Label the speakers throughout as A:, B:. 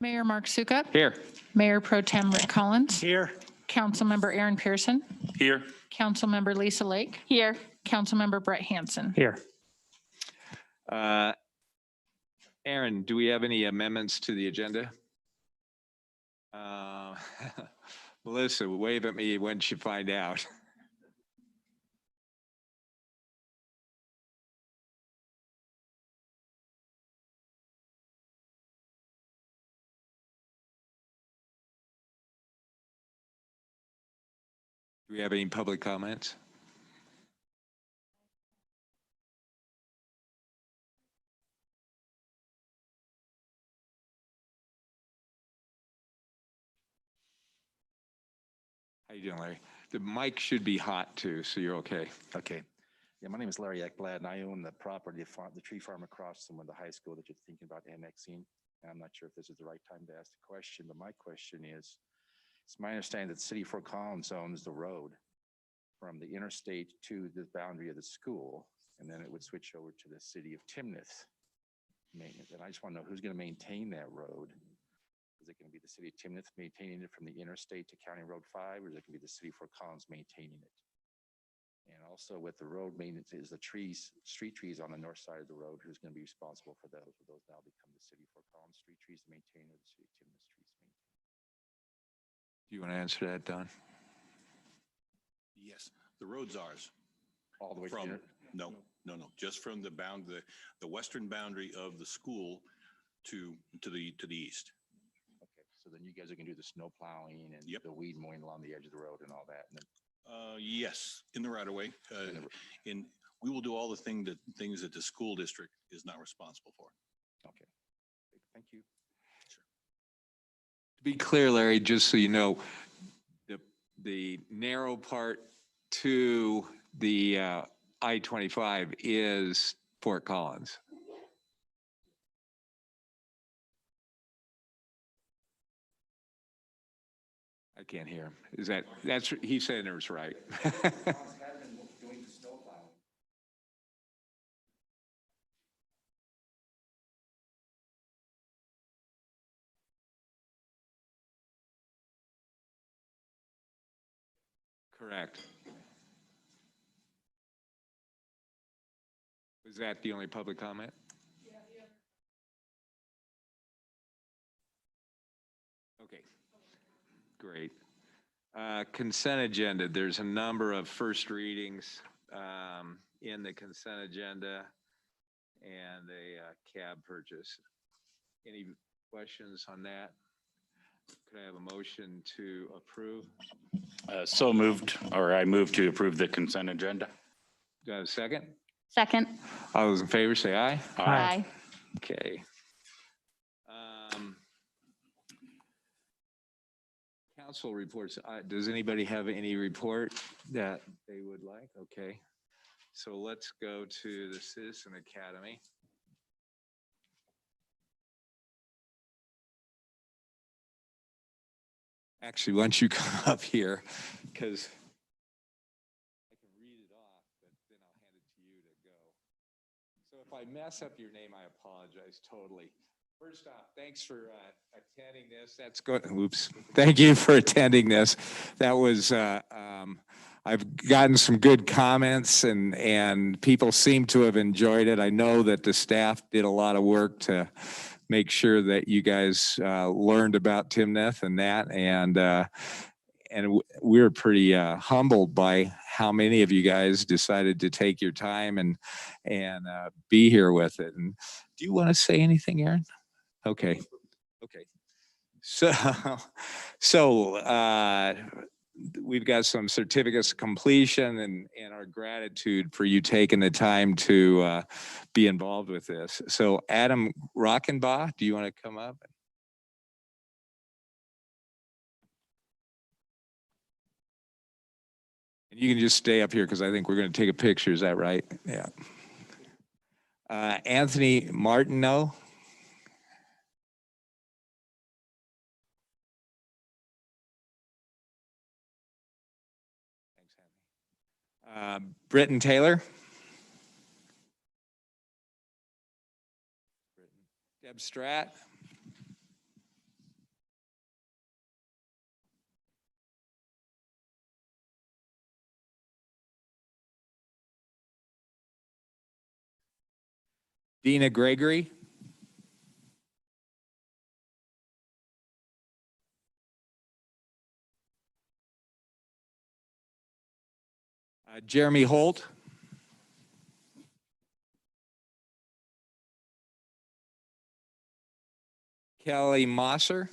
A: Mayor Mark Sukup.
B: Here.
A: Mayor Pro Tem Rick Collins.
B: Here.
A: Councilmember Aaron Pearson.
B: Here.
A: Councilmember Lisa Lake.
C: Here.
A: Councilmember Brett Hansen.
B: Here. Aaron, do we have any amendments to the agenda? Melissa, wave at me once you find out. Do we have any public comments? How you doing, Larry? The mic should be hot too, so you're okay.
D: Okay. Yeah, my name is Larry Eckblad, and I own the property, the tree farm across from the high school that you're thinking about annexing. And I'm not sure if this is the right time to ask the question, but my question is, it's my understanding that the city of Fort Collins owns the road from the interstate to the boundary of the school, and then it would switch over to the city of Timnath maintenance. And I just want to know who's going to maintain that road. Is it going to be the city of Timnath maintaining it from the interstate to County Road 5, or is it going to be the city of Fort Collins maintaining it? And also with the road maintenance, is the trees, street trees on the north side of the road, who's going to be responsible for those? Will those now become the city of Fort Collins street trees to maintain, or the city of Timnath streets to maintain?
B: Do you want to answer that, Don?
E: Yes, the road's ours.
D: All the way
E: From,
D: to
E: no, just from the the western boundary of the school to the east.
D: Okay, so then you guys are gonna do the snow plowing and
E: Yep.
D: the weed mowing along the edge of the road and all that. And then,
E: Yes, in the right of way. We will do all the things that the school district is not responsible for.
D: okay, thank you.
B: To be clear, Larry, just so you know, the narrow part to the I-25 is Fort Collins. I can't hear him. He said it was right. Correct. Was that the only public comment? Yeah. Okay, great. Consent agenda. There's a number of first readings in the consent agenda and a cab purchase. Any questions on that? Could I have a motion to approve?
F: So moved, or I move to approve the consent agenda.
B: Do I have a second?
C: Second.
B: All those in favor say aye.
C: Aye.
B: Okay. Council reports. Does anybody have any report that they would like? Okay. So let's go to the Citizen Academy. Actually, why don't you come up here, because I can read it off, but then I'll hand it to you to go. So if I mess up your name, I apologize totally. First off, thanks for attending this. That's good. Oops. Thank you for attending this. That was, I've gotten some good comments and people seem to have enjoyed it. I know that the staff did a lot of work to make sure that you guys learned about Timnath and that. And we're pretty humbled by how many of you guys decided to take your time and be here with it. And do you want to say anything, Aaron? Okay. Okay. So we've got some certificates of completion and our gratitude for you taking the time to be involved with this. So Adam Rockenbaugh, do you want to come up? And you can just stay up here because I think we're going to take a picture. Is that right? Yeah. Anthony Martineau. Britton Taylor. Deb Stratt. Dina Gregory. Jeremy Holt. Kelly Mosser.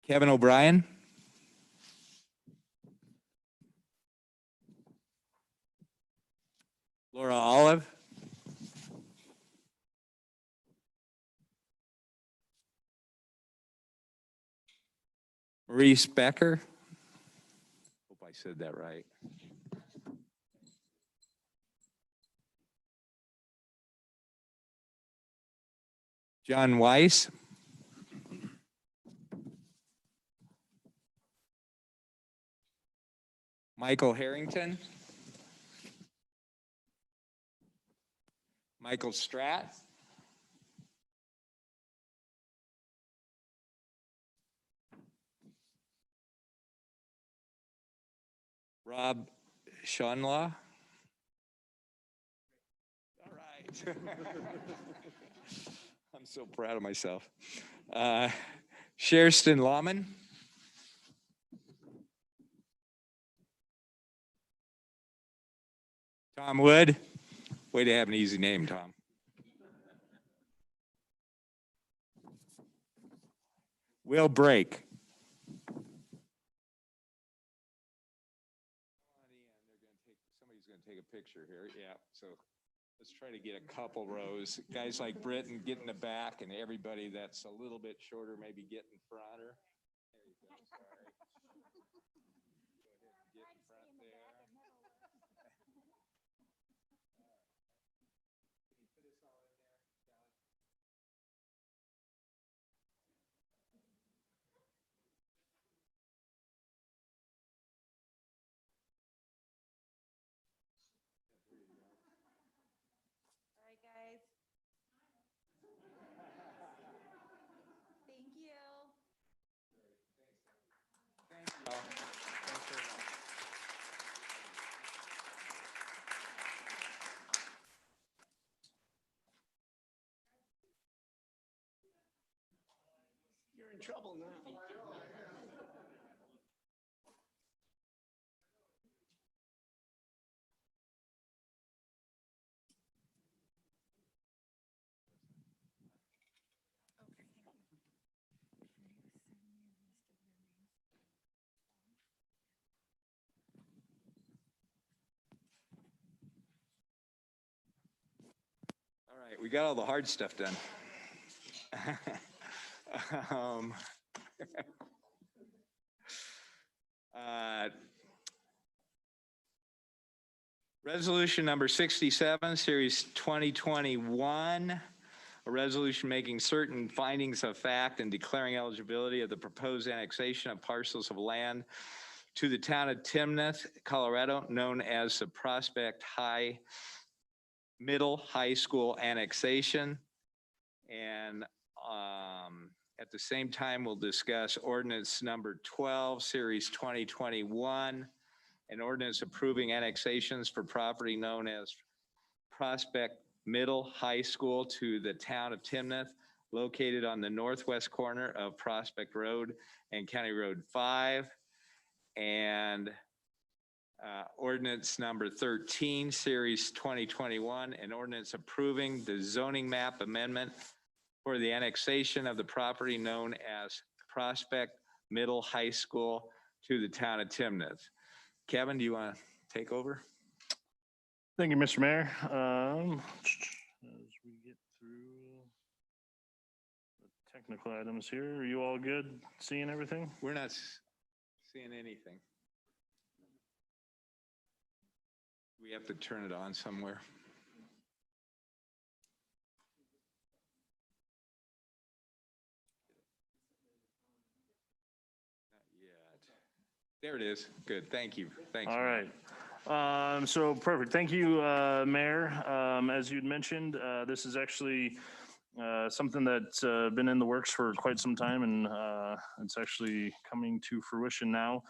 B: Kevin O'Brien. Laura Olive. Maurice Becker. Hope I said that right. John Weiss. Michael Harrington. Michael Stratt. Rob Schonlaw. All right. I'm so proud of myself. Sherston Lawman. Tom Wood. Way to have an easy name, Tom. Will Brake. Somebody's going to take a picture here. Yeah, so let's try to get a couple rows. Guys like Britton get in the back, and everybody that's a little bit shorter maybe get in front of her. There you go. Sorry. Go ahead and get in front there.
C: All right, guys. Thank you.
B: Thanks very much.
G: You're in trouble now.
B: All right, we got all the hard stuff done. um, Resolution number 67, Series 2021, a resolution making certain findings of fact and declaring eligibility of the proposed annexation of parcels of land to the town of Timnath, Colorado, known as the Prospect Middle High School annexation. And at the same time, we'll discuss ordinance number 12, Series 2021, an ordinance approving annexations for property known as Prospect Middle High School to the town of Timnath, located on the northwest corner of Prospect Road and County Road 5. And ordinance number 13, Series 2021, an ordinance approving the zoning map amendment for the annexation of the property known as Prospect Middle High School to the town of Timnath. Kevin, do you want to take over?
H: Thank you, Mr. Mayor. As we get through the technical items here, are you all good seeing everything?
B: We're not seeing anything. We have to turn it on somewhere. Not yet. There it is. Good. Thank you. Thanks.
H: All right. So perfect. Thank you, Mayor. As you'd mentioned, this is actually something that's been in the works for quite some time, and it's actually coming to fruition now.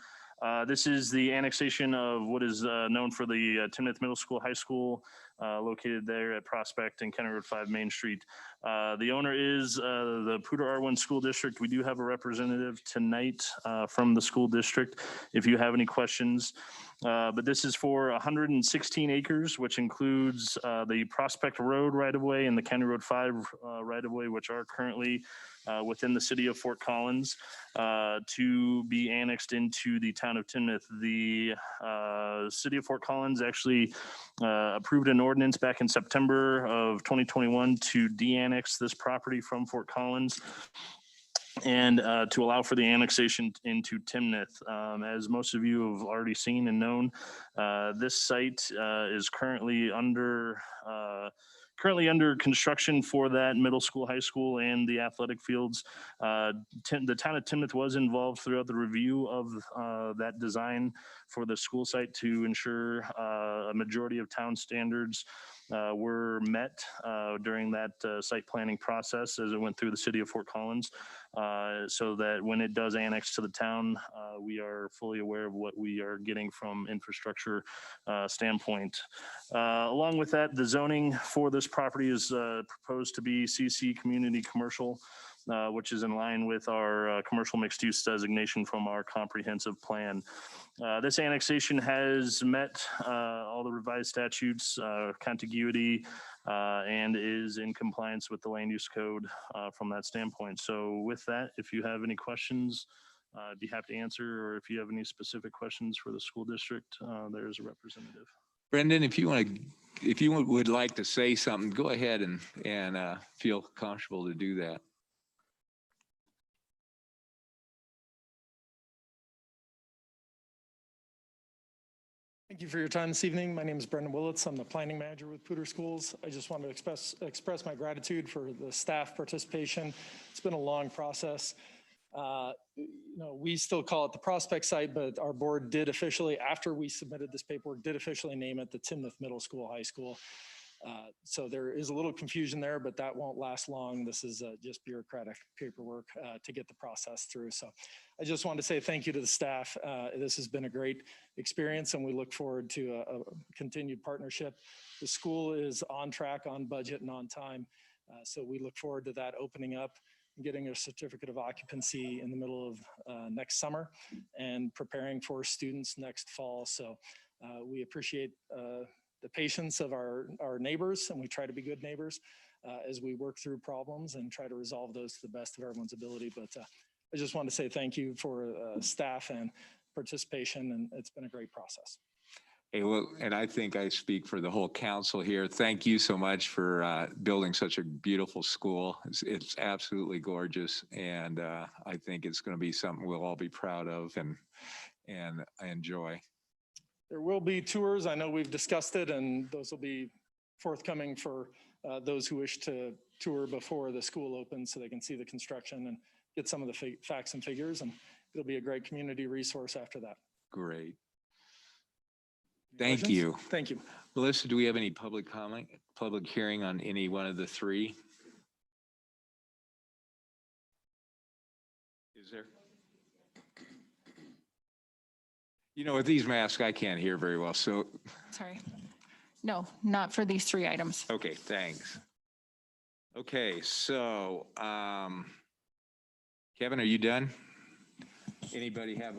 H: This is the annexation of what is known for the Timnath Middle School, High School, located there at Prospect and County Road 5 Main Street. The owner is the Poudre R1 School District. We do have a representative tonight from the school district if you have any questions. But this is for 116 acres, which includes the Prospect Road right-of-way and the County Road 5 right-of-way, which are currently within the city of Fort Collins, to be annexed into the town of Timnath. The city of Fort Collins actually approved an ordinance back in September of 2021 to de-annex this property from Fort Collins and to allow for the annexation into Timnath. As most of you have already seen and known, this site is currently under construction for that middle school, high school, and the athletic fields. The town of Timnath was involved throughout the review of that design for the school site to ensure a majority of town standards were met during that site planning process as it went through the city of Fort Collins, so that when it does annex to the town, we are fully aware of what we are getting from infrastructure standpoint. Along with that, the zoning for this property is proposed to be CC Community Commercial, which is in line with our commercial mixed use designation from our comprehensive plan. This annexation has met all the revised statutes, contiguity, and is in compliance with the land use code from that standpoint. So with that, if you have any questions, I'd be happy to answer, or if you have any specific questions for the school district, there's a representative.
B: Brendan, if you would like to say something, go ahead and feel comfortable to do that.
I: Thank you for your time this evening. My name is Brendan Willits. I'm the planning manager with Poudre Schools. I just want to express my gratitude for the staff participation. It's been a long process. We still call it the Prospect site, but our board did officially, after we submitted this paperwork, did officially name it the Timnath Middle School, High School. So there is a little confusion there, but that won't last long. This is just bureaucratic paperwork to get the process through. So I just want to say thank you to the staff. This has been a great experience, and we look forward to a continued partnership. The school is on track, on budget, and on time. So we look forward to that opening up and getting a certificate of occupancy in the middle of next summer and preparing for students next fall. So we appreciate the patience of our neighbors, and we try to be good neighbors as we work through problems and try to resolve those to the best of everyone's ability. But I just want to say thank you for staff and participation, and it's been a great process.
B: Hey, well, and I think I speak for the whole council here. Thank you so much for building such a beautiful school. It's absolutely gorgeous, and I think it's going to be something we'll all be proud of and enjoy.
I: There will be tours. I know we've discussed it, and those will be forthcoming for those who wish to tour before the school opens so they can see the construction and get some of the facts and figures, and it'll be a great community resource after that.
B: Great. Thank you.
I: Thank you.
B: Melissa, do we have any public comment, public hearing on any one of the three? Is there? With these masks, I can't hear very well, so.
A: Sorry. No, not for these three items.
B: Okay, thanks. Okay, so, Kevin, are you done? Anybody have,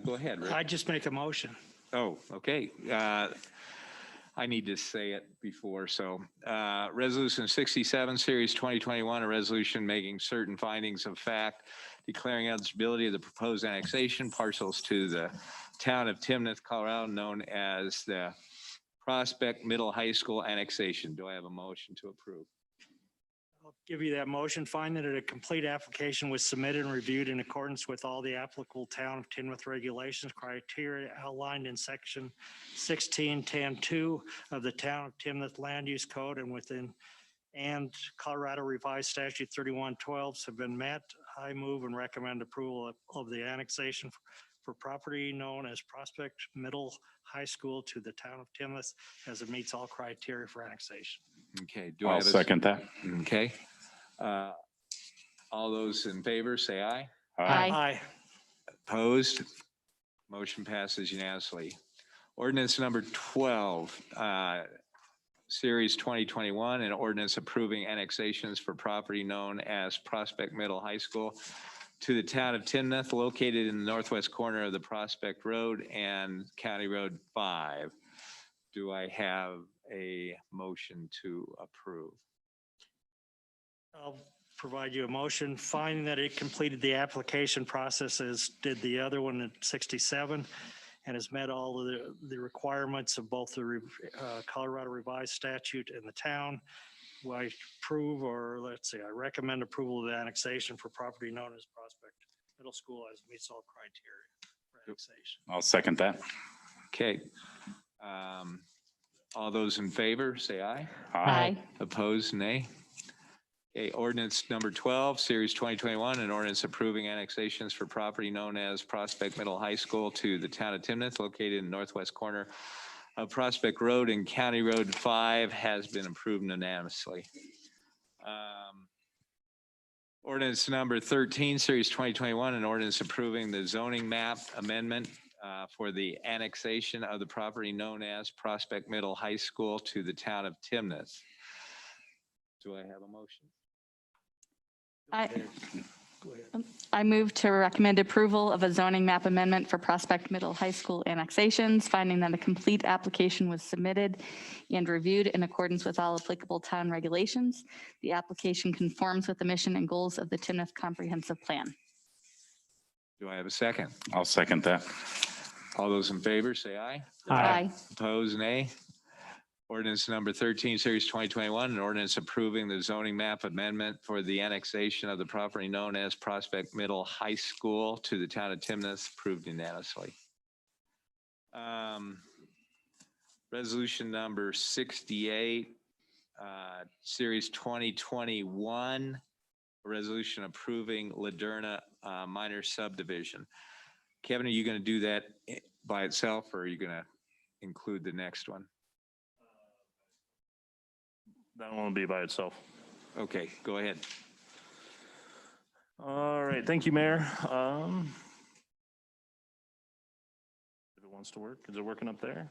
B: go ahead, Rick.
G: I just make a motion.
B: Oh, okay. I need to say it before. So Resolution 67, Series 2021, a resolution making certain findings of fact, declaring eligibility of the proposed annexation parcels to the town of Timnath, Colorado, known as the Prospect Middle High School annexation. Do I have a motion to approve?
G: I'll give you that motion. Find that a complete application was submitted and reviewed in accordance with all the applicable town of Timnath regulations, criteria outlined in section 1610.2 of the town of Timnath Land Use Code and Colorado Revised Statute 3112 have been met. I move and recommend approval of the annexation for property known as Prospect Middle High School to the town of Timnath as it meets all criteria for annexation.
B: Okay. Do I
F: I'll
B: have
F: second that.
B: Okay. All those in favor say aye.
A: Aye.
G: Aye.
B: Opposed? Motion passes unanimously. Ordinance number 12, Series 2021, an ordinance approving annexations for property known as Prospect Middle High School to the town of Timnath, located in the northwest corner of the Prospect Road and County Road 5. Do I have a motion to approve?
G: I'll provide you a motion, finding that it completed the application process as did the other one at 67 and has met all of the requirements of both the Colorado Revised Statute and the town. I approve, or let's see, I recommend approval of the annexation for property known as Prospect Middle School as meets all criteria for annexation.
F: I'll second that.
B: Okay. All those in favor, say aye.
F: Aye.
B: Opposed, nay. Okay, ordinance number 12, Series 2021, an ordinance approving annexations for property known as Prospect Middle High School to the town of Timnath, located in the northwest corner of Prospect Road and County Road 5, has been approved unanimously. Ordinance number 13, Series 2021, an ordinance approving the zoning map amendment for the annexation of the property known as Prospect Middle High School to the town of Timnath. Do I have a motion?
J: I move to recommend approval of a zoning map amendment for Prospect Middle High School annexations, finding that a complete application was submitted and reviewed in accordance with all applicable town regulations. The application conforms with the mission and goals of the Timnath Comprehensive Plan.
B: Do I have a second?
F: I'll second that.
B: All those in favor, say aye.
J: Aye.
B: Opposed, nay. Ordinance number 13, Series 2021, an ordinance approving the zoning map amendment for the annexation of the property known as Prospect Middle High School to the town of Timnath, approved unanimously. Resolution number 68, Series 2021, a resolution approving Ladurna minor subdivision. Kevin, are you going to do that by itself, or are you going to include the next one?
H: That one will be by itself.
B: Okay, go ahead.
H: All right, thank you, Mayor. If it wants to work, is it working up there?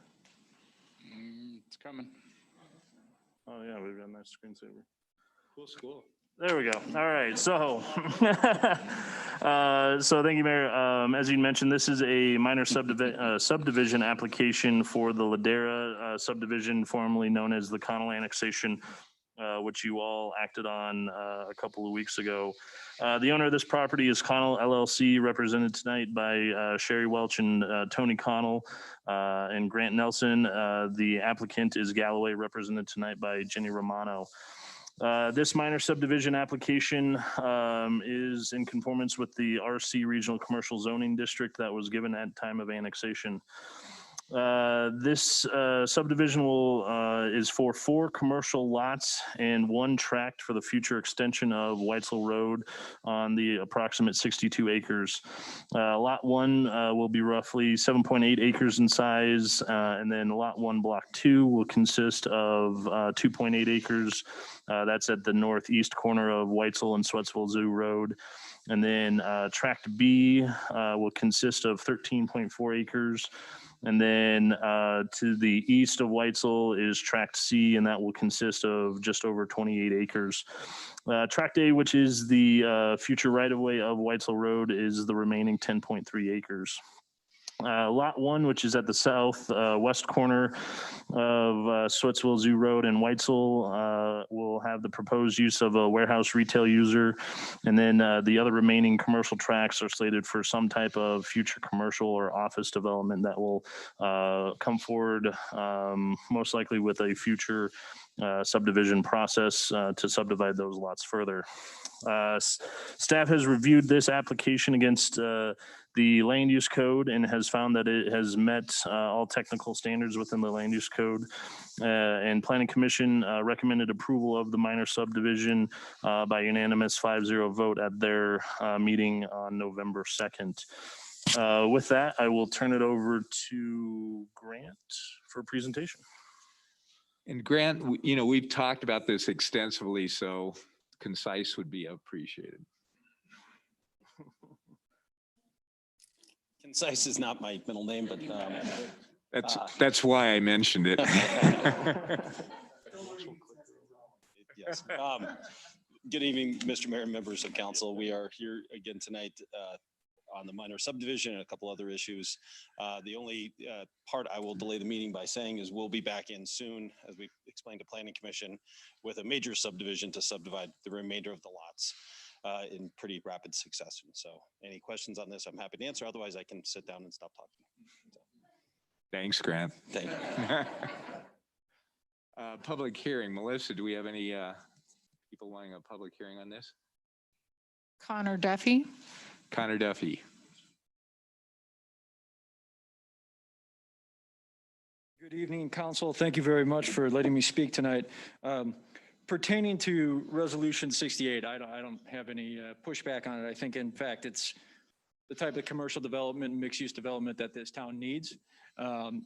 F: It's coming.
H: Oh yeah, we've got a nice screensaver.
B: Cool school.
H: There we go. All right. So, so thank you, Mayor. As you mentioned, this is a minor subdivision application for the Ladera subdivision, formerly known as the Connell annexation, which you all acted on a couple of weeks ago. The owner of this property is Connell LLC, represented tonight by Sherry Welch and Tony Connell and Grant Nelson. The applicant is Galloway, represented tonight by Jenny Romano. This minor subdivision application is in conformance with the RC Regional Commercial Zoning District that was given at time of annexation. This subdivision is for 4 commercial lots and 1 tract for the future extension of Weitzel Road on the approximate 62 acres. Lot 1 will be roughly 7.8 acres in size, and then Lot 1, Block 2 will consist of 2.8 acres. That's at the northeast corner of Weitzel and Sweatsville Zoo Road. And then Tract B will consist of 13.4 acres. And then to the east of Weitzel is Tract C, and that will consist of just over 28 acres. Tract A, which is the future right-of-way of Weitzel Road, is the remaining 10.3 acres. Lot 1, which is at the south west corner of Sweatsville Zoo Road and Weitzel, will have the proposed use of a warehouse retail user. And then the other remaining commercial tracts are slated for some type of future commercial or office development that will come forward, most likely with a future subdivision process to subdivide those lots further. Staff has reviewed this application against the land use code and has found that it has met all technical standards within the land use code. And Planning Commission recommended approval of the minor subdivision by unanimous 5-0 vote at their meeting on November 2nd. With that, I will turn it over to Grant for presentation.
B: And Grant, we've talked about this extensively, so concise would be appreciated.
K: Concise is not my middle name, but
B: That's why I mentioned it.
K: yes. Good evening, Mr. Mayor and members of council. We are here again tonight on the minor subdivision and a couple other issues. The only part I will delay the meeting by saying is we'll be back in soon, as we explained to Planning Commission, with a major subdivision to subdivide the remainder of the lots in pretty rapid succession. So any questions on this, I'm happy to answer. Otherwise, I can sit down and stop talking. So,
B: Thanks, Grant.
K: thank you.
B: Public hearing. Melissa, do we have any people wanting a public hearing on this?
A: Connor Duffy.
B: Connor Duffy.
L: Good evening, council. Thank you very much for letting me speak tonight. Pertaining to Resolution 68, I don't have any pushback on it. I think, in fact, it's the type of commercial development, mixed-use development that this town needs.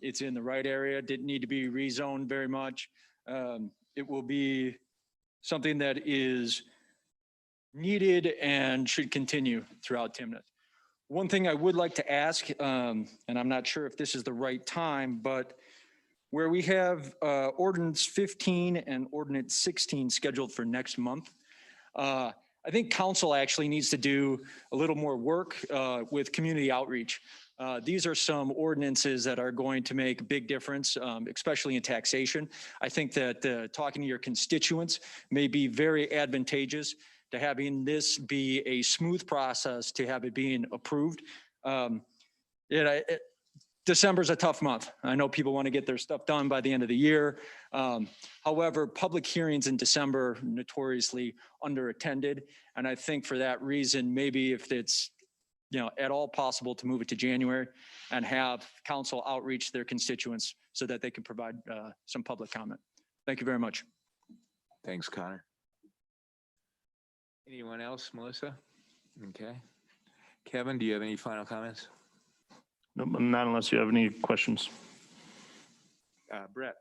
L: It's in the right area, didn't need to be rezoned very much. It will be something that is needed and should continue throughout Timnath. One thing I would like to ask, and I'm not sure if this is the right time, but where we have ordinance 15 and ordinance 16 scheduled for next month, I think council actually needs to do a little more work with community outreach. These are some ordinances that are going to make a big difference, especially in taxation. I think that talking to your constituents may be very advantageous to having this be a smooth process to have it being approved. December's a tough month. I know people want to get their stuff done by the end of the year. However, public hearings in December notoriously underattended. And I think for that reason, maybe if it's at all possible to move it to January and have council outreach their constituents so that they can provide some public comment. Thank you very much.
B: Thanks, Connor. Anyone else, Melissa? Okay. Kevin, do you have any final comments?
H: No, not unless you have any questions.
B: Brett.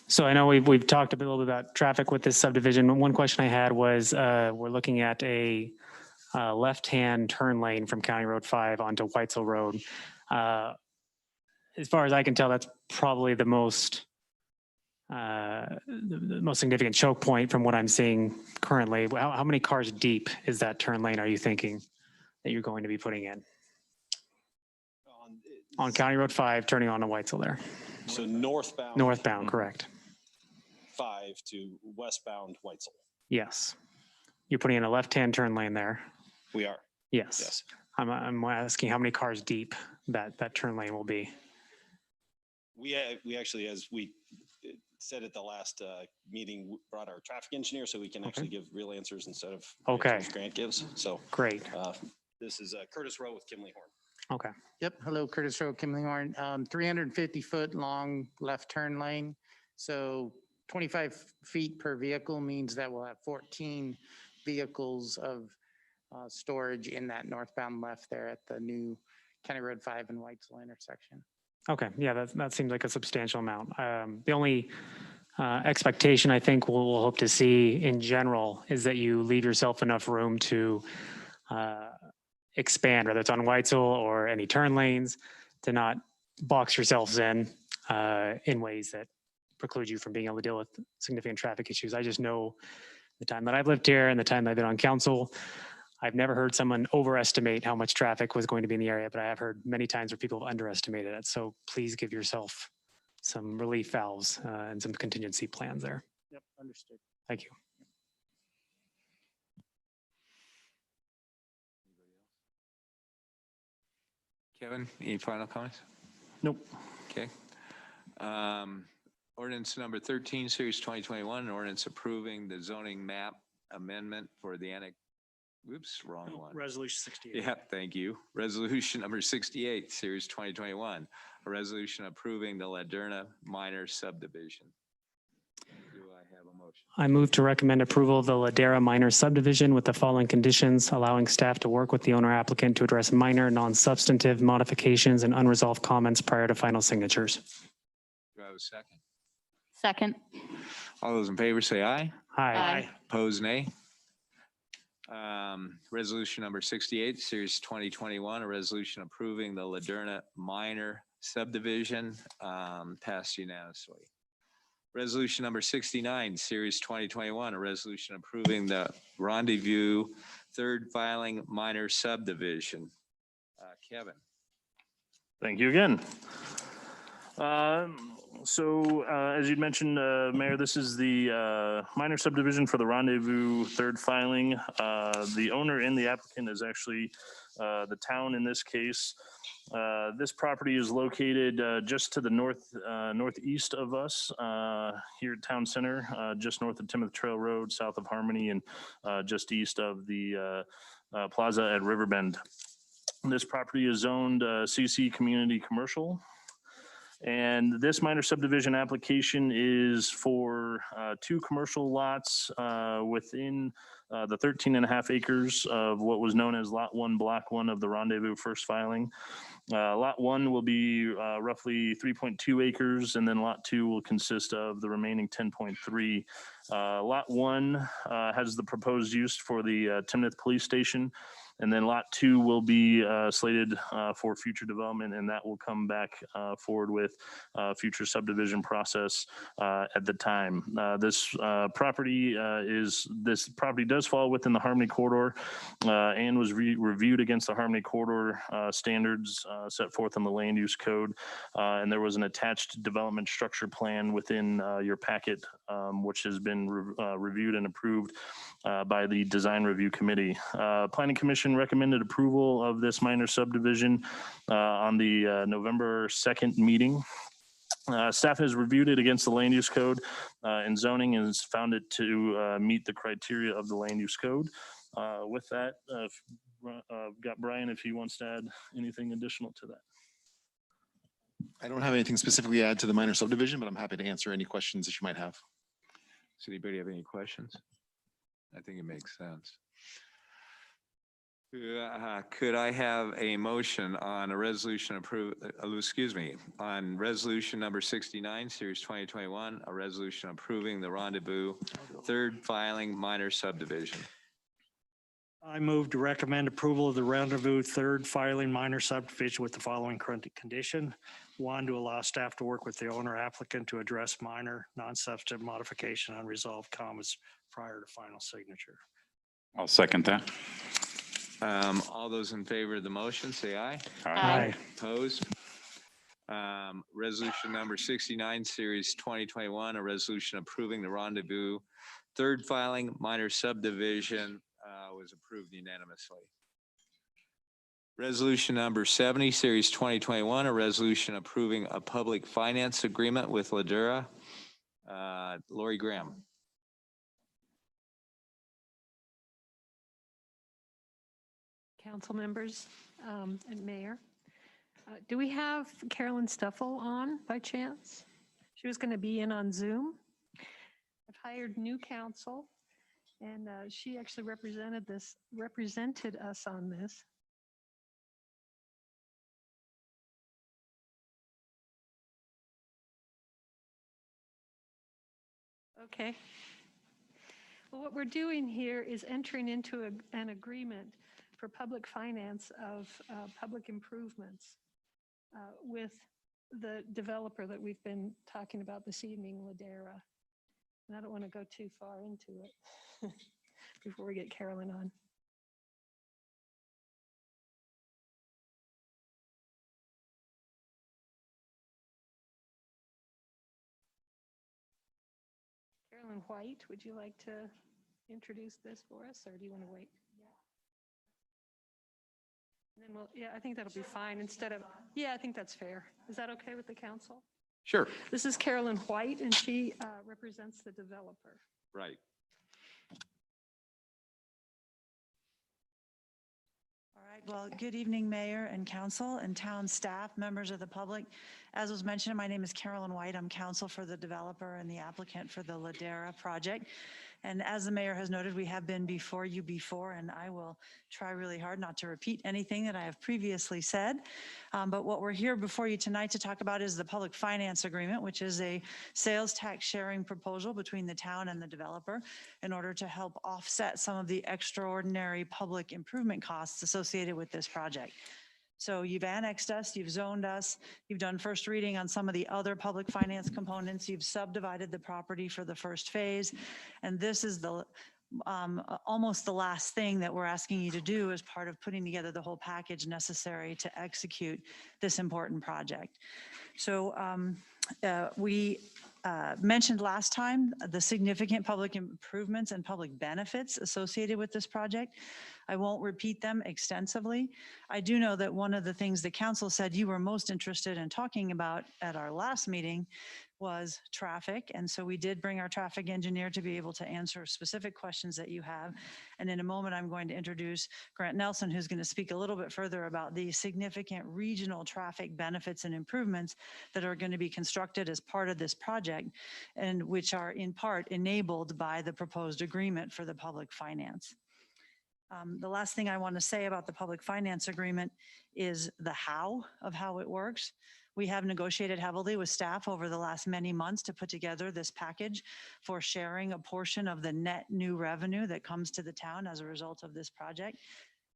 M: So I know we've talked a little bit about traffic with this subdivision. One question I had was we're looking at a left-hand turn lane from County Road 5 onto Whitesville Road. As far as I can tell, that's probably the most significant choke point from what I'm seeing currently. How many cars deep is that turn lane, are you thinking, that you're going to be putting in? On County Road 5, turning on to Whitesville there.
K: So northbound.
M: Northbound, correct.
K: 5 to westbound Whitesville.
M: Yes. You're putting in a left-hand turn lane there.
K: We are.
M: Yes.
K: Yes.
M: I'm asking how many cars deep that turn lane will be.
K: We actually, as we said at the last meeting, brought our traffic engineer so we can actually give real answers instead of answers Grant gives. So
M: great.
K: This is Curtis Rowe with Kimley Horn.
M: Okay.
N: Yep. Hello, Curtis Rowe, Kimley Horn. 350-foot long left turn lane. So 25 feet per vehicle means that we'll have 14 vehicles of storage in that northbound left there at the new County Road 5 and Whitesville intersection.
M: Okay. Yeah, that seems like a substantial amount. The only expectation I think we'll hope to see in general is that you leave yourself enough room to expand, whether it's on Whitesville or any turn lanes, to not box yourselves in ways that preclude you from being able to deal with significant traffic issues. I just know the time that I've lived here and the time that I've been on council, I've never heard someone overestimate how much traffic was going to be in the area, but I have heard many times where people have underestimated it. So please give yourself some relief valves and some contingency plans there.
N: Yep, understood.
M: Thank you.
B: Kevin, any final comments?
M: Nope.
B: Okay. Ordinance number 13, series 2021, an ordinance approving the zoning map amendment for the wrong one.
G: Resolution 68.
B: Yeah, thank you. Resolution number 68, series 2021, a resolution approving the Ladderna minor subdivision. Do I have a motion?
M: I move to recommend approval of the Ladera minor subdivision with the following conditions, allowing staff to work with the owner applicant to address minor non-substantive modifications and unresolved comments prior to final signatures.
B: Do I have a second?
J: Second.
B: All those in favor say aye.
M: Aye.
B: Opposed, nay. Resolution number 68, series 2021, a resolution approving the Ladera minor subdivision, passed unanimously. Resolution number 69, series 2021, a resolution approving the Rendezvous third filing minor subdivision. Kevin.
H: Thank you again. As you mentioned, Mayor, this is the minor subdivision for the Rendezvous third filing. The owner and the applicant is actually the town in this case. This property is located just to the northeast of us here at Town Center, just north of Timnath Trail Road, south of Harmony, and just east of the plaza at Riverbend. This property is zoned CC Community Commercial. And this minor subdivision application is for 2 commercial lots within the 13.5 acres of what was known as Lot 1, Block 1 of the Rendezvous first filing. Lot 1 will be roughly 3.2 acres, and then Lot 2 will consist of the remaining 10.3. Lot 1 has the proposed use for the Timnath Police Station. And then Lot 2 will be slated for future development, and that will come back forward with future subdivision process at the time. This property does fall within the Harmony Corridor and was reviewed against the Harmony Corridor standards set forth in the Land Use Code. And there was an attached development structure plan within your packet, which has been reviewed and approved by the Design Review Committee. Planning Commission recommended approval of this minor subdivision on the November 2nd meeting. Staff has reviewed it against the Land Use Code and zoning and has found it to meet the criteria of the Land Use Code. With that, got Brian if he wants to add anything additional to that.
O: I don't have anything specifically to add to the minor subdivision, but I'm happy to answer any questions that you might have.
B: Does anybody have any questions? I think it makes sense. Could I have a motion on a resolution on resolution number 69, series 2021, a resolution approving the Rendezvous third filing minor subdivision?
G: I move to recommend approval of the Roundabout third filing minor subdivision with the following condition. 1, to allow staff to work with the owner applicant to address minor non-substantive modification unresolved comments prior to final signature.
F: I'll second that.
B: All those in favor of the motion, say aye.
G: Aye.
B: Opposed? Resolution number 69, series 2021, a resolution approving the Rendezvous third filing minor subdivision was approved unanimously. Resolution number 70, series 2021, a resolution approving a public finance agreement with Ladera. Lori Graham.
P: Council members and Mayor. Do we have Carolyn Stuffel on by chance? She was going to be in on Zoom. I've hired new counsel, and she actually represented us on this. Okay. Well, what we're doing here is entering into an agreement for public finance of public improvements with the developer that we've been talking about this evening, Ladera. And I don't want to go too far into it before we get Carolyn on. Carolyn White, would you like to introduce this for us, or do you want to wait? And then yeah, I think that'll be fine instead of, yeah, I think that's fair. Is that okay with the council?
B: Sure.
P: This is Carolyn White, and she represents the developer.
B: Right.
Q: All right. Well, good evening, Mayor and Council and town staff, members of the public. As was mentioned, my name is Carolyn White. I'm counsel for the developer and the applicant for the Ladera project. And as the mayor has noted, we have been before you before, and I will try really hard not to repeat anything that I have previously said. But what we're here before you tonight to talk about is the public finance agreement, which is a sales tax sharing proposal between the town and the developer in order to help offset some of the extraordinary public improvement costs associated with this project. So you've annexed us, you've zoned us, you've done first reading on some of the other public finance components, you've subdivided the property for the first phase. And this is the almost the last thing that we're asking you to do as part of putting together the whole package necessary to execute this important project. So we mentioned last time the significant public improvements and public benefits associated with this project. I won't repeat them extensively. I do know that one of the things the council said you were most interested in talking about at our last meeting was traffic. And so we did bring our traffic engineer to be able to answer specific questions that you have. And in a moment, I'm going to introduce Grant Nelson, who's going to speak a little bit further about the significant regional traffic benefits and improvements that are going to be constructed as part of this project, and which are in part enabled by the proposed agreement for the public finance. The last thing I want to say about the public finance agreement is the how of how it works. We have negotiated heavily with staff over the last many months to put together this package for sharing a portion of the net new revenue that comes to the town as a result of this project.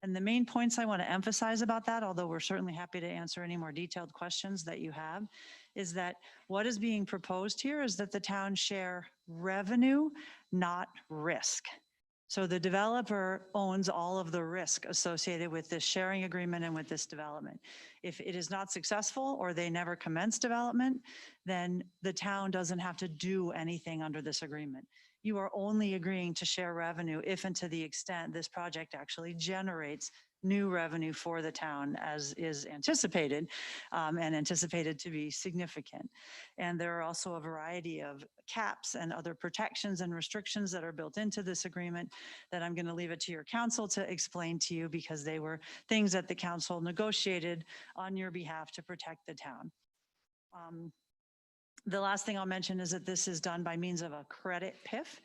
Q: And the main points I want to emphasize about that, although we're certainly happy to answer any more detailed questions that you have, is that what is being proposed here is that the town share revenue, not risk. So the developer owns all of the risk associated with this sharing agreement and with this development. If it is not successful or they never commence development, then the town doesn't have to do anything under this agreement. You are only agreeing to share revenue if and to the extent this project actually generates new revenue for the town, as is anticipated, and anticipated to be significant. And there are also a variety of caps and other protections and restrictions that are built into this agreement that I'm going to leave it to your council to explain to you, because they were things that the council negotiated on your behalf to protect the town. The last thing I'll mention is that this is done by means of a credit PIF.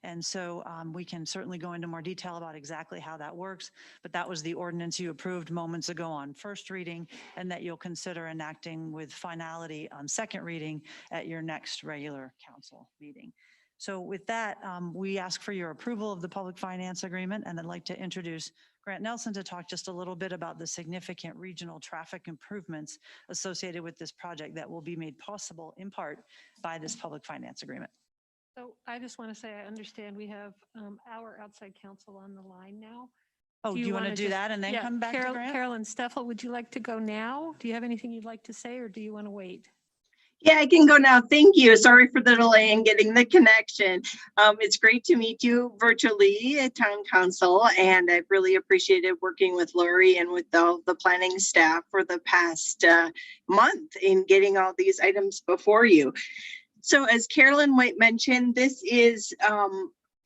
Q: And so we can certainly go into more detail about exactly how that works, but that was the ordinance you approved moments ago on first reading, and that you'll consider enacting with finality on second reading at your next regular council meeting. So with that, we ask for your approval of the public finance agreement, and I'd like to introduce Grant Nelson to talk just a little bit about the significant regional traffic improvements associated with this project that will be made possible in part by this public finance agreement.
P: So I just want to say, I understand we have our outside counsel on the line now.
Q: Oh, do you want to do
P: just-
Q: that and then
P: Yeah,
Q: come back to Grant?
P: Carolyn Steffel, would you like to go now? Do you have anything you'd like to say, or do you want to wait?
R: Yeah, I can go now. Thank you. Sorry for the delay in getting the connection. It's great to meet you virtually at Town Council, and I've really appreciated working with Lori and with all the planning staff for the past month in getting all these items before you. So as Carolyn White mentioned, this is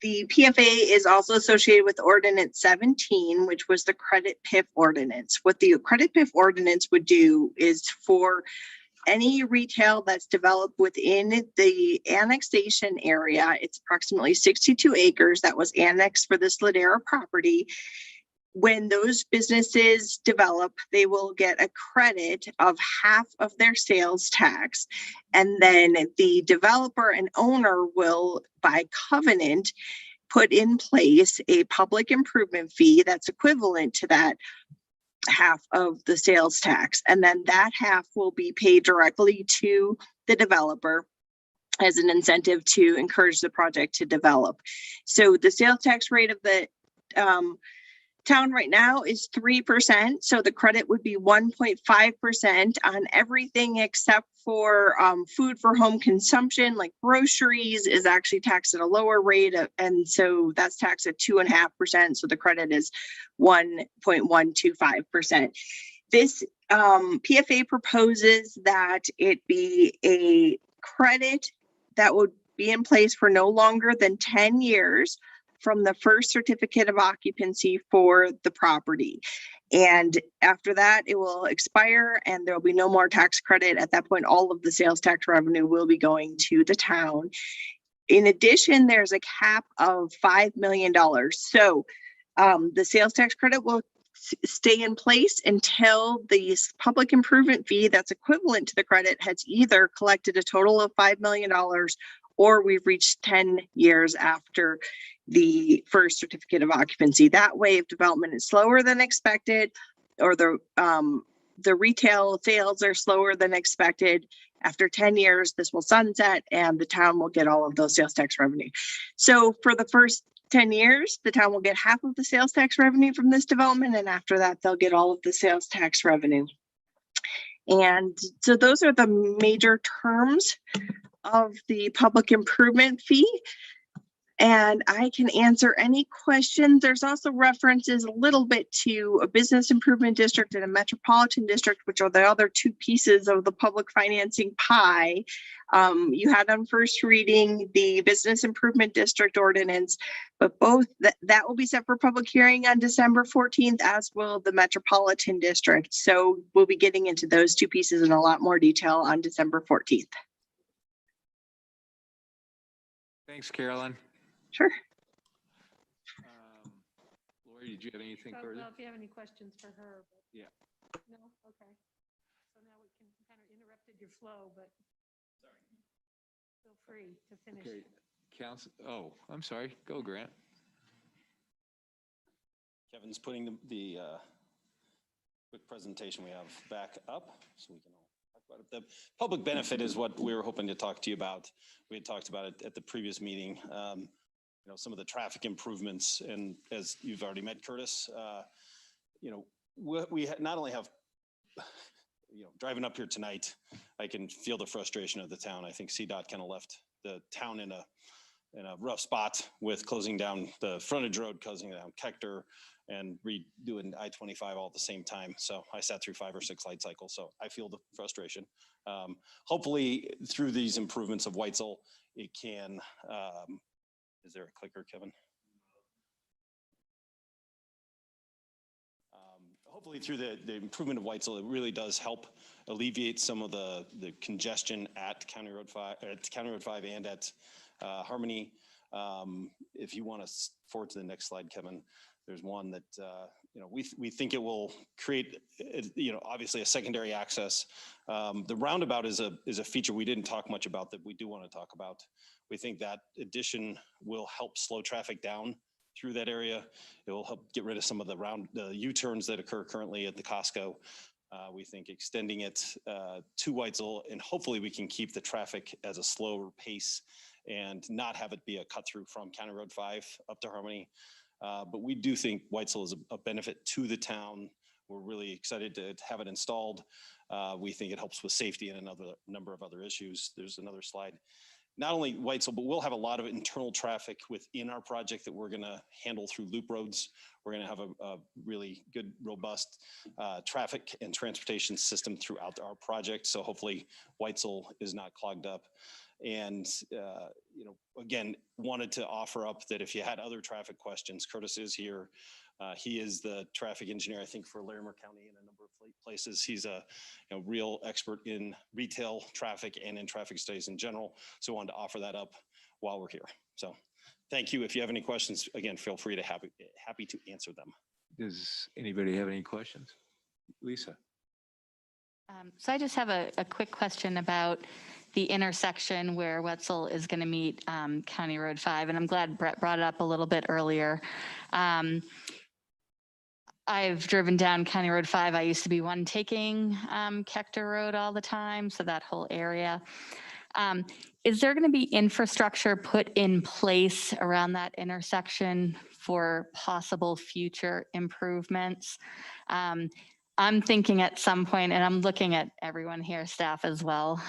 R: the PFA is also associated with Ordinance 17, which was the credit PIF ordinance. What the credit PIF ordinance would do is for any retail that's developed within the annexation area, it's approximately 62 acres that was annexed for this Ladera property. When those businesses develop, they will get a credit of half of their sales tax. And then the developer and owner will, by covenant, put in place a public improvement fee that's equivalent to that half of the sales tax. And then that half will be paid directly to the developer as an incentive to encourage the project to develop. So the sales tax rate of the town right now is 3%. So the credit would be 1.5% on everything except for food for home consumption, like groceries is actually taxed at a lower rate. And so that's taxed at 2.5%. So the credit is 1.125%. This PFA proposes that it be a credit that would be in place for no longer than 10 years from the first certificate of occupancy for the property. And after that, it will expire and there will be no more tax credit. At that point, all of the sales tax revenue will be going to the town. In addition, there's a cap of $5 million. So the sales tax credit will stay in place until the public improvement fee that's equivalent to the credit has either collected a total of $5 million or we've reached 10 years after the first certificate of occupancy. That way, if development is slower than expected or the retail sales are slower than expected, after 10 years, this will sunset and the town will get all of those sales tax revenue. So for the first 10 years, the town will get half of the sales tax revenue from this development. And after that, they'll get all of the sales tax revenue. And so those are the major terms of the public improvement fee. And I can answer any questions. There's also references a little bit to a business improvement district and a metropolitan district, which are the other two pieces of the public financing pie. You had on first reading the business improvement district ordinance, but both that will be set for public hearing on December 14th, as will the metropolitan district. So we'll be getting into those two pieces in a lot more detail on December 14th.
B: Thanks, Carolyn.
R: Sure.
B: Lori, did you have anything further?
P: Well, if you have any questions for her. But
B: Yeah.
P: No? Okay. So now we can kind of interrupted your flow, but feel free to finish.
B: Okay. Council. Oh, I'm sorry. Go, Grant.
K: Kevin's putting the quick presentation we have back up so we can all talk about it. The public benefit is what we were hoping to talk to you about. We had talked about it at the previous meeting. You know, some of the traffic improvements, and as you've already met Curtis, you know, we not only have, you know, driving up here tonight, I can feel the frustration of the town. I think CDOT kind of left the town in a rough spot with closing down the frontage road, closing down Kector, and redoing I-25 all at the same time. So I sat through 5 or 6 light cycles, so I feel the frustration. Hopefully through these improvements of Weitzel, it can, is there a clicker, Kevin? Hopefully through the improvement of Weitzel, it really does help alleviate some of the congestion at County Road 5, and at Harmony. If you want to forward to the next slide, Kevin, there's one that, you know, we think it will create, you know, obviously a secondary access. The roundabout is a feature we didn't talk much about that we do want to talk about. We think that addition will help slow traffic down through that area. It will help get rid of some of the U-turns that occur currently at the Costco. We think extending it to Weitzel, and hopefully we can keep the traffic as a slower pace and not have it be a cut through from County Road 5 up to Harmony. But we do think Weitzel is a benefit to the town. We're really excited to have it installed. We think it helps with safety and another number of other issues. There's another slide. Not only Weitzel, but we'll have a lot of internal traffic within our project that we're going to handle through loop roads. We're going to have a really good, robust traffic and transportation system throughout our project. So hopefully Weitzel is not clogged up. And, you know, again, wanted to offer up that if you had other traffic questions, Curtis is here. He is the traffic engineer, I think, for Larimer County in a number of places. He's a real expert in retail traffic and in traffic studies in general. So I wanted to offer that up while we're here. So thank you. If you have any questions, again, feel free to happy to answer them.
B: Does anybody have any questions? Lisa.
J: So I just have a quick question about the intersection where Weitzel is going to meet County Road 5. And I'm glad Brett brought it up a little bit earlier. I've driven down County Road 5. I used to be one taking Kector Road all the time, so that whole area. Is there going to be infrastructure put in place around that intersection for possible future improvements? I'm thinking at some point, and I'm looking at everyone here, staff as well.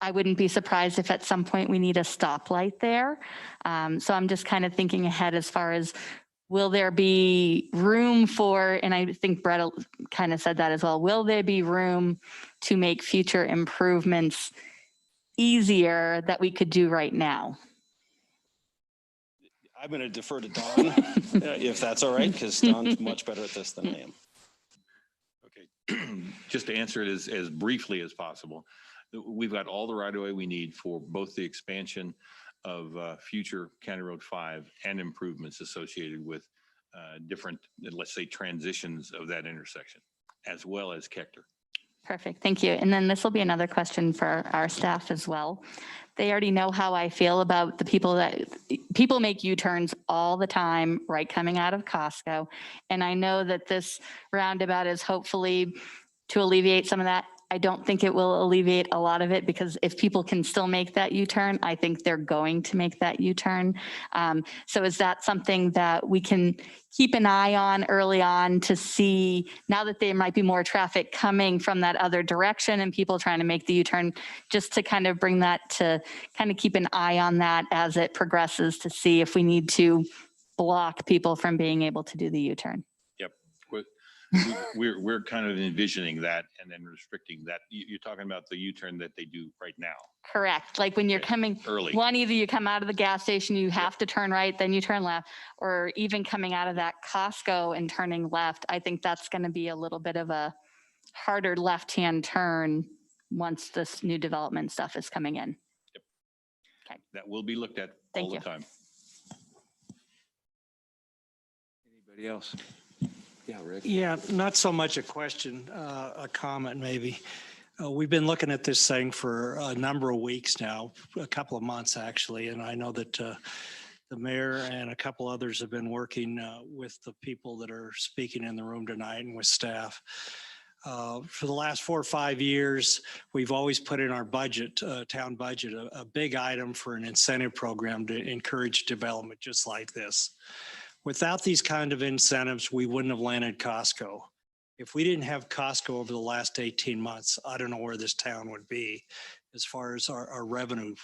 J: I wouldn't be surprised if at some point we need a stoplight there. So I'm just kind of thinking ahead as far as, will there be room for, and I think Brett kind of said that as well, will there be room to make future improvements easier that we could do right now?
K: I'm going to defer to Don, if that's all right, because Don's much better at this than I am.
E: Okay, just to answer it as briefly as possible. we've got all the right of way we need for both the expansion of future County Road 5 and improvements associated with different, let's say, transitions of that intersection, as well as Kechter.
J: Perfect, thank you. And then this will be another question for our staff as well. They already know how I feel about the people make U-turns all the time, right, coming out of Costco. And I know that this roundabout is hopefully to alleviate some of that. I don't think it will alleviate a lot of it, because if people can still make that U-turn, I think they're going to make that U-turn. So is that something that we can keep an eye on early on to see, now that there might be more traffic coming from that other direction and people trying to make the U-turn, just to kind of bring that to kind of keep an eye on that as it progresses, to see if we need to block people from being able to do the U-turn?
E: Yep. We're kind of envisioning that and then restricting that. You're talking about the U-turn that they do right now.
J: Correct. Like when you're coming,
E: Early.
J: either you come out of the gas station, you have to turn right, then you turn left, or even coming out of that Costco and turning left. I think that's going to be a little bit of a harder left-hand turn once this new development stuff is coming in.
E: That will be looked at
J: Thank
E: all the
J: you.
E: time.
B: Anybody else? Yeah, Rick.
G: Yeah, not so much a question, a comment maybe. We've been looking at this thing for a number of weeks now, a couple of months actually, and I know that the mayor and a couple others have been working with the people that are speaking in the room tonight and with staff. For the last 4 or 5 years, we've always put in our budget, town budget, a big item for an incentive program to encourage development just like this. Without these kind of incentives, we wouldn't have landed Costco. If we didn't have Costco over the last 18 months, I don't know where this town would be as far as our revenues.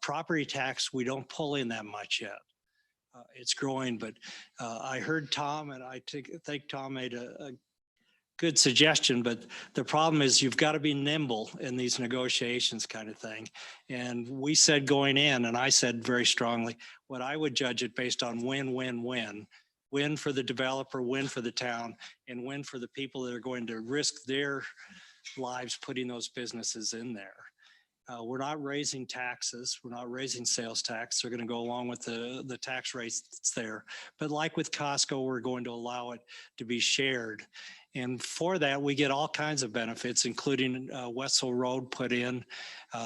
G: Property tax, we don't pull in that much yet. It's growing, but I heard Tom, and I think Tom made a good suggestion, but the problem is you've got to be nimble in these negotiations kind of thing. And we said going in, and I said very strongly, what I would judge it based on win, win, win. Win for the developer, win for the town, and win for the people that are going to risk their lives putting those businesses in there. We're not raising taxes. We're not raising sales tax. They're going to go along with the tax rates that's there. But like with Costco, we're going to allow it to be shared. And for that, we get all kinds of benefits, including Wetzel Road put in.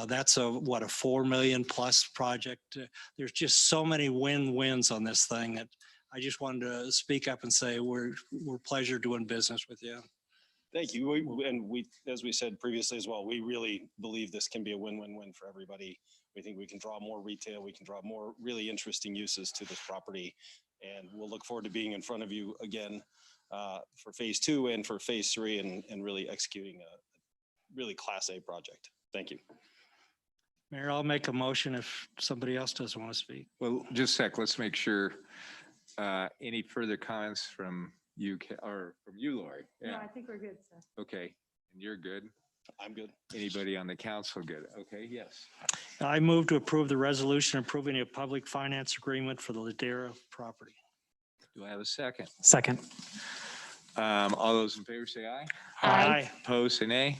G: That's a 4 million plus project. There's just so many win-wins on this thing that I just wanted to speak up and say we're pleasure doing business with you.
K: Thank you. We, as we said previously as well, we really believe this can be a win-win-win for everybody. We think we can draw more retail. We can draw more really interesting uses to this property. And we'll look forward to being in front of you again for phase 2 and for phase 3 and really executing a really class A project. Thank you.
G: Mayor, I'll make a motion if somebody else doesn't want to speak.
B: Well, just a sec, let's make sure. Any further comments from you or from you, Lori?
P: No, I think we're good, sir.
B: Okay, and you're good?
K: I'm good.
B: Anybody on the council good? Okay, yes.
G: I move to approve the resolution approving a public finance agreement for the Ladera property.
B: Do I have a second?
M: Second.
B: All those in favor say aye.
G: Aye.
B: Opposed, say nay.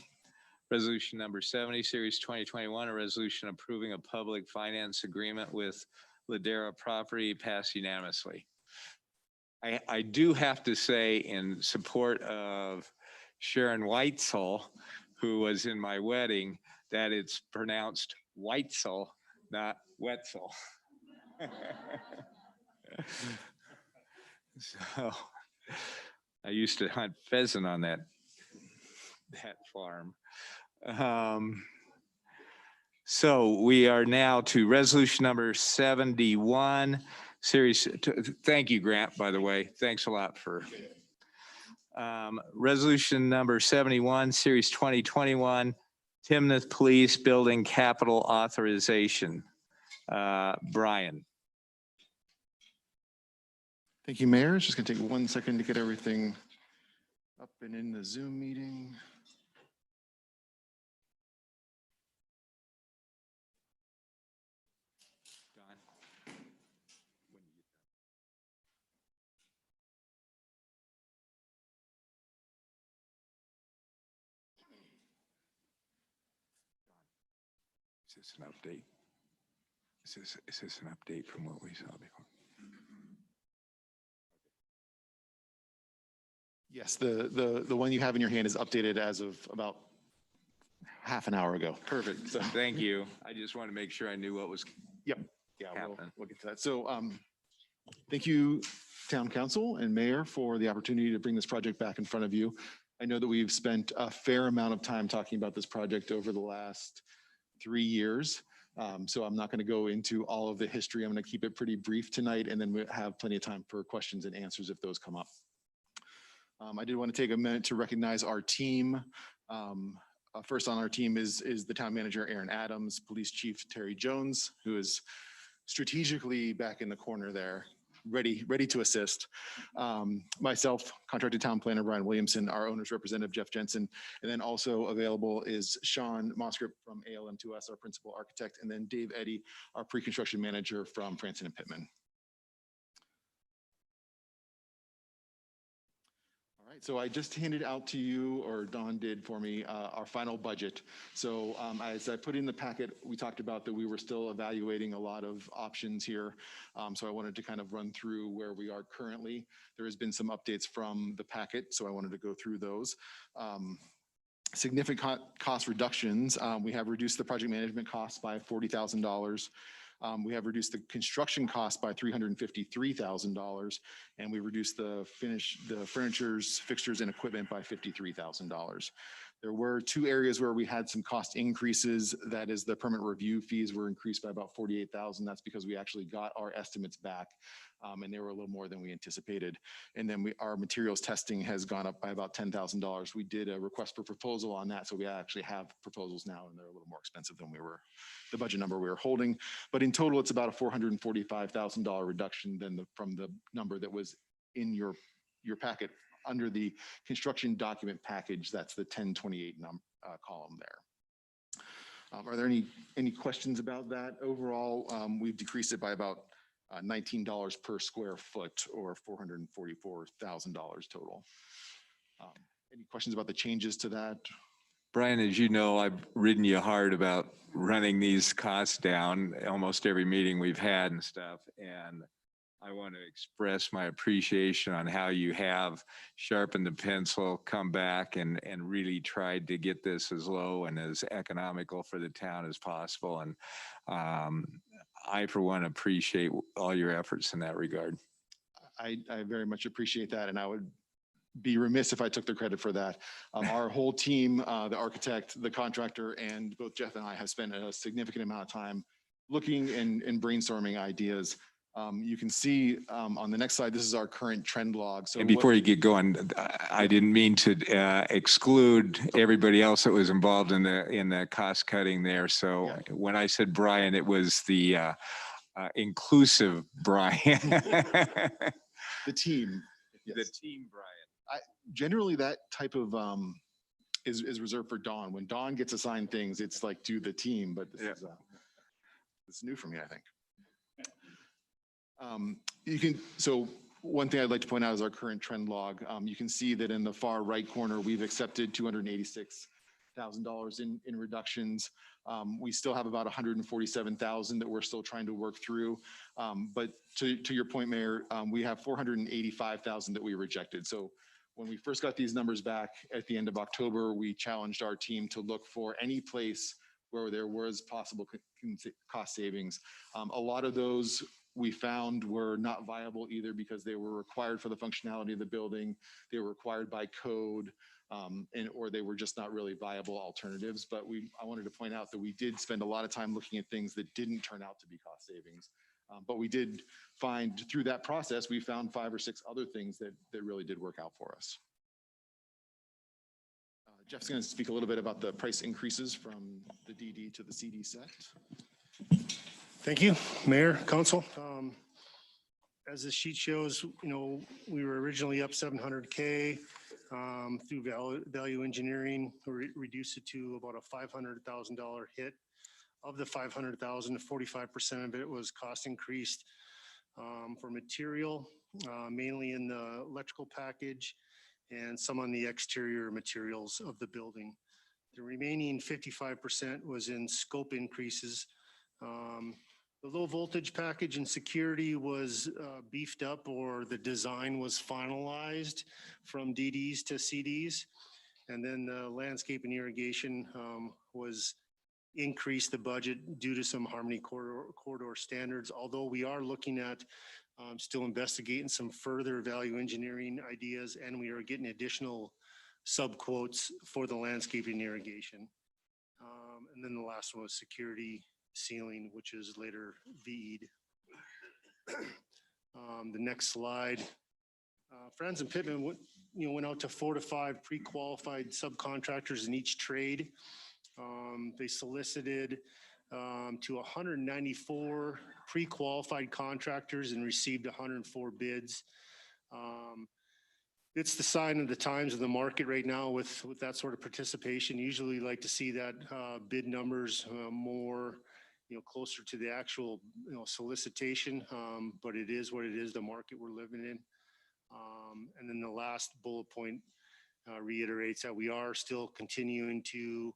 B: Resolution number 70, series 2021, a resolution approving a public finance agreement with Ladera property passed unanimously. I do have to say, in support of Sharon Weitzel, who was in my wedding, that it's pronounced Weitzel, not Wetzel. So I used to hunt pheasant on that farm. So we are now to resolution number 71, series. Thank you, Grant, by the way. Thanks a lot for resolution number 71, series 2021, Timnath Police Building Capital Authorization. Brian.
O: Thank you, Mayor. It's just going to take 1 second to get everything up and in the Zoom meeting.
B: Is this an update? Is this an update from what we saw before?
O: Yes, the one you have in your hand is updated as of about half an hour ago.
B: Perfect. So thank you. I just want to make sure I knew what was.
O: Yep. Yeah,
B: happening.
O: we'll get to that. So thank you, Town Council and Mayor, for the opportunity to bring this project back in front of you. I know that we've spent a fair amount of time talking about this project over the last 3 years. So I'm not going to go into all of the history. I'm going to keep it pretty brief tonight, and then we have plenty of time for questions and answers if those come up. I did want to take a minute to recognize our team. First on our team is the town manager, Aaron Adams, police chief, Terry Jones, who is strategically back in the corner there, ready to assist. Myself, contracted town planner, Brian Williamson, our owner's representative, Jeff Jensen, and then also available is Sean Mosgrip from ALM2S, our principal architect, and then Dave Eddy, our pre-construction manager from Franson and Pittman. All right, so I just handed out to you, or Dawn did for me, our final budget. So as I put in the packet, we talked about that we were still evaluating a lot of options here. So I wanted to kind of run through where we are currently. There has been some updates from the packet, so I wanted to go through those. Significant cost reductions. We have reduced the project management costs by $40,000. We have reduced the construction cost by $353,000, and we reduced the furnitures, fixtures, and equipment by $53,000. There were 2 areas where we had some cost increases. That is, the permit review fees were increased by about $48,000. That's because we actually got our estimates back, and they were a little more than we anticipated. And then our materials testing has gone up by about $10,000. We did a request for proposal on that, so we actually have proposals now, and they're a little more expensive than the budget number we were holding. But in total, it's about a $445,000 reduction from the number that was in your packet under the construction document package. That's the 1028 column there. Are there any questions about that? Overall, we've decreased it by about $19 per square foot, or $444,000 total. Any questions about the changes to that?
B: Brian, as you know, I've ridden you hard about running these costs down almost every meeting we've had and stuff. And I want to express my appreciation on how you have sharpened the pencil, come back and really tried to get this as low and as economical for the town as possible. And I, for one, appreciate all your efforts in that regard.
O: I very much appreciate that, and I would be remiss if I took the credit for that. Our whole team, the architect, the contractor, and both Jeff and I have spent a significant amount of time looking and brainstorming ideas. You can see on the next slide, this is our current trend log. So
B: and before you get going, I didn't mean to exclude everybody else that was involved in the cost cutting there. So yeah. When I said Brian, it was the inclusive Brian.
O: The team. Yes.
B: The team, Brian.
O: Generally, that type of is reserved for Dawn. When Dawn gets assigned things, it's like to the team, but this is new for me, I think. So one thing I'd like to point out is our current trend log. You can see that in the far right corner, we've accepted $286,000 in reductions. We still have about $147,000 that we're still trying to work through. But to your point, Mayor, we have $485,000 that we rejected. So when we first got these numbers back at the end of October, we challenged our team to look for any place where there was possible cost savings. A lot of those we found were not viable either because they were required for the functionality of the building. They were required by code, or they were just not really viable alternatives. But I wanted to point out that we did spend a lot of time looking at things that didn't turn out to be cost savings. But we did find through that process, we found 5 or 6 other things that really did work out for us. Jeff's going to speak a little bit about the price increases from the DD to the CD set.
S: Thank you, Mayor, Council. As the sheet shows, we were originally up $700K through value engineering. We reduced it to about a $500,000 hit. Of the $500,000, 45% of it was cost increased for material, mainly in the electrical package and some on the exterior materials of the building. The remaining 55% was in scope increases. The low voltage package and security was beefed up, or the design was finalized from DDs to CDs. And then the landscape and irrigation was increased the budget due to some Harmony corridor standards, although we are looking at still investigating some further value engineering ideas, and we are getting additional sub-quotes for the landscaping and irrigation. And then the last one was security ceiling, which is later VE'd. The next slide. Franz and Pittman went out to 4 to 5 pre-qualified subcontractors in each trade. They solicited to 194 pre-qualified contractors and received 104 bids. It's the sign of the times of the market right now with that sort of participation. Usually we like to see that bid numbers more, closer to the actual, solicitation, but it is what it is, the market we're living in. And then the last bullet point reiterates that we are still continuing to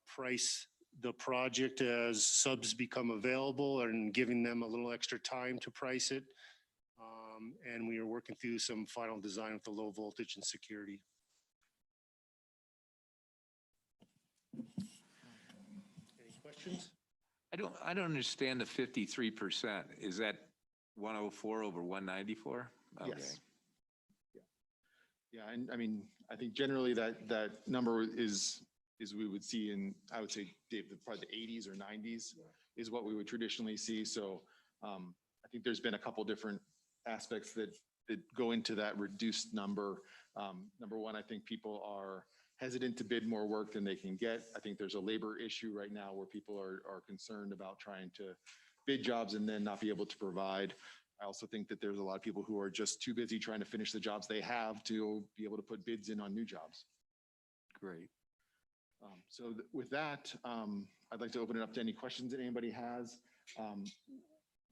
S: price the project as subs become available and giving them a little extra time to price it. And we are working through some final design with the low voltage and security. Any questions?
B: I don't understand the 53%. Is that 104 over 194? Okay.
O: Yes. Yeah, and I mean, I think generally that number is we would see in, I would say, Dave, probably the 80s or 90s is what we would traditionally see. So I think there's been a couple different aspects that go into that reduced number. Number one, I think people are hesitant to bid more work than they can get. I think there's a labor issue right now where people are concerned about trying to bid jobs and then not be able to provide. I also think that there's a lot of people who are just too busy trying to finish the jobs they have to be able to put bids in on new jobs.
B: Great.
O: So with that, I'd like to open it up to any questions that anybody has.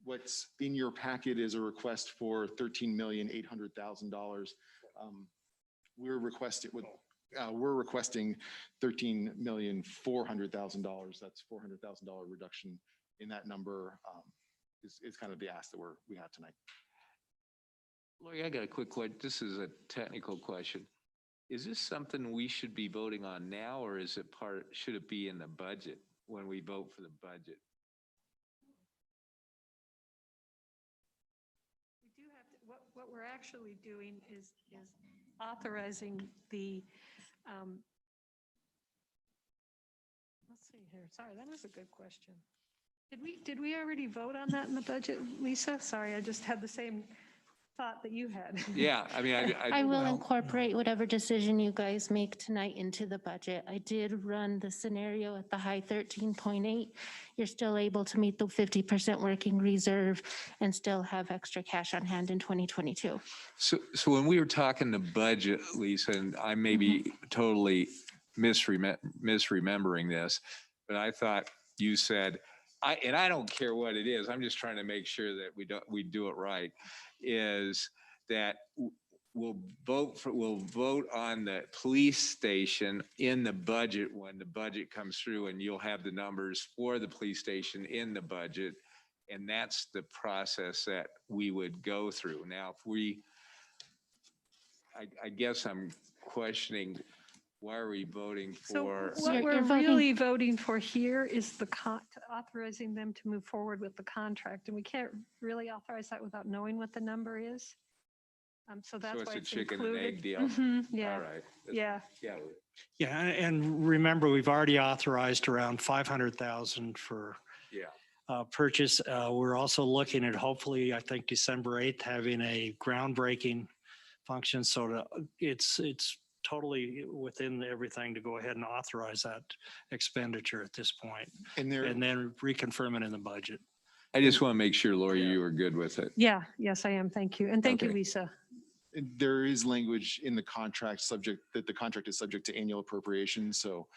O: What's in your packet is a request for $13,800,000. We're requesting $13,400,000. That's $400,000 reduction in that number. Is kind of the ask that we have tonight.
B: Lori, I got a quick question. This is a technical question. Is this something we should be voting on now, or is it should it be in the budget when we vote for the budget?
P: We do have to, what we're actually doing is authorizing the, let's see here. Sorry, that was a good question. Did we already vote on that in the budget, Lisa? Sorry, I just had the same thought that you had.
B: Yeah, I mean,
C: I will incorporate whatever decision you guys make tonight into the budget. I did run the scenario at the high 13.8. You're still able to meet the 50% working reserve and still have extra cash on hand in 2022.
B: So when we were talking the budget, Lisa, and I may be totally misremembering this, but I thought you said, and I don't care what it is, I'm just trying to make sure that we do it right, is that we'll vote on the police station in the budget when the budget comes through, and you'll have the numbers for the police station in the budget. And that's the process that we would go through. Now, if I guess I'm questioning, why are we voting for?
P: So what we're really voting for here is authorizing them to move forward with the contract. And we can't really authorize that without knowing what the number is. So that's why it's
B: a chicken and
P: included.
B: egg deal.
P: Yeah.
B: All right.
P: Yeah.
G: Yeah, and remember, we've already authorized around 500,000 for purchase. We're also looking at hopefully, I think December 8th, having a groundbreaking function. So it's totally within everything to go ahead and authorize that expenditure at this point, and then reconfirm it in the budget.
B: I just want to make sure, Lori, you were good with it.
P: Yeah. Yes, I am. Thank you. And thank you,
B: Okay.
P: Lisa.
O: There is language in the contract that the contract is subject to annual appropriation. So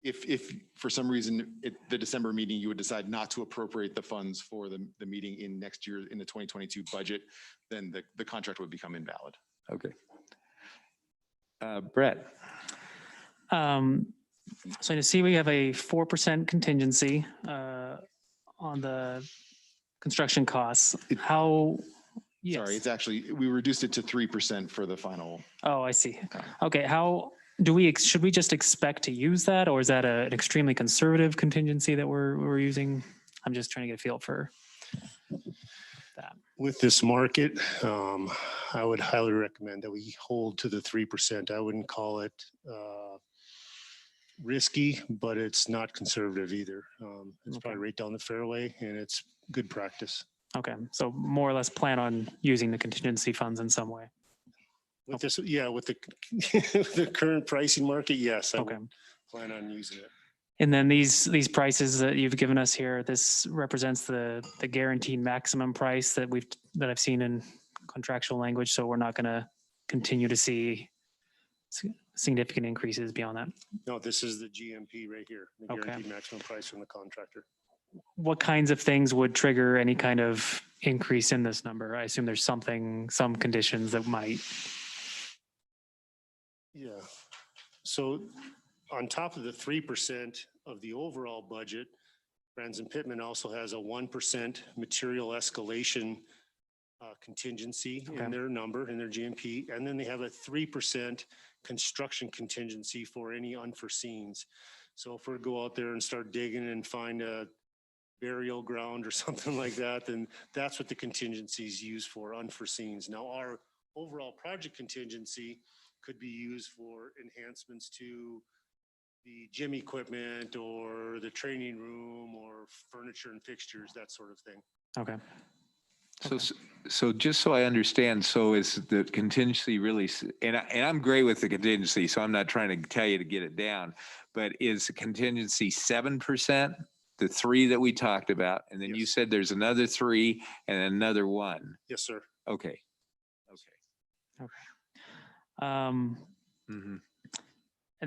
O: if for some reason at the December meeting, you would decide not to appropriate the funds for the meeting in next year in the 2022 budget, then the contract would become invalid.
B: Okay. Brett.
M: So you see we have a 4% contingency on the construction costs. How? Yes.
O: Sorry, it's actually, we reduced it to 3% for the final.
M: Oh, I see. Okay, how do we, should we just expect to use that, or is that an extremely conservative contingency that we're using? I'm just trying to get a feel for that.
S: With this market, I would highly recommend that we hold to the 3%. I wouldn't call it risky, but it's not conservative either. It's probably right down the fairway, and it's good practice.
M: Okay, so more or less plan on using the contingency funds in some way.
S: With this, yeah, with the the current pricing market, yes, I would plan on using it.
M: And then these prices that you've given us here, this represents the guaranteed maximum price that I've seen in contractual language. So we're not going to continue to see significant increases beyond that.
S: No, this is the GMP right here, the guaranteed maximum price from the contractor.
M: What kinds of things would trigger any kind of increase in this number? I assume there's some conditions that might.
S: Yeah. So on top of the 3% of the overall budget, Franz and also has a 1% material escalation contingency in their number, in their GMP. And then they have a 3% construction contingency for any unforeseens. So if we go out there and start digging and find a burial ground or something like that, then that's what the contingency is used for, unforeseens. Now, our overall project contingency could be used for enhancements to the gym equipment or the training room or furniture and fixtures, that sort of thing.
M: Okay.
B: So just so I understand, so is the contingency really, and I'm great with the contingency, so I'm not trying to tell you to get it down, but is the contingency 7%, the 3 that we talked about, and then you said there's another 3 and another 1?
S: Yes, sir.
B: Okay.
M: And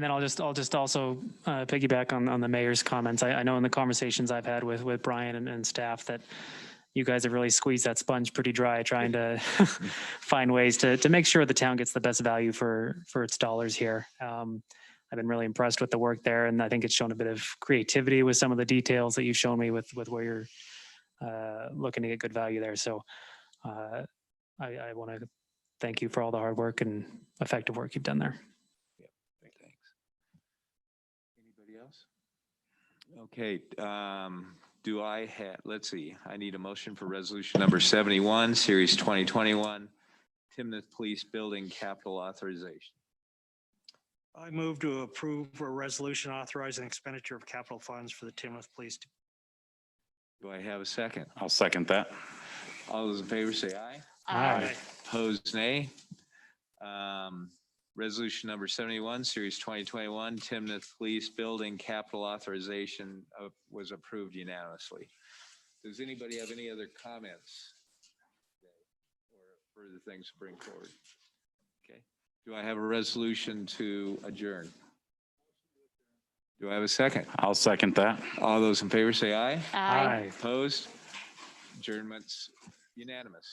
M: then I'll just also piggyback on the mayor's comments. I know in the conversations I've had with Brian and staff that you guys have really squeezed that sponge pretty dry, trying to find ways to make sure the town gets the best value for its dollars here. I've been really impressed with the work there, and I think it's shown a bit of creativity with some of the details that you've shown me with where you're looking to get good value there. So I want to thank you for all the hard work and effective work you've done there.
B: Thanks. Anybody else? Okay. Do I have, let's see, I need a motion for resolution number 71, series 2021, Timnath Police Building Capital Authorization.
G: I move to approve a resolution authorizing expenditure of capital funds for the Timnath Police.
B: Do I have a second?
F: I'll second that.
B: All those in favor say aye.
G: Aye.
B: Opposed, nay. Resolution number 71, series 2021, Timnath Police Building Capital Authorization was approved unanimously. Does anybody have any other comments or further things to bring forward? Okay. Do I have a resolution to adjourn? Do I have a second?
F: I'll second that.
B: All those in favor say aye.
J: Aye.
B: Opposed? Adjournments unanimous.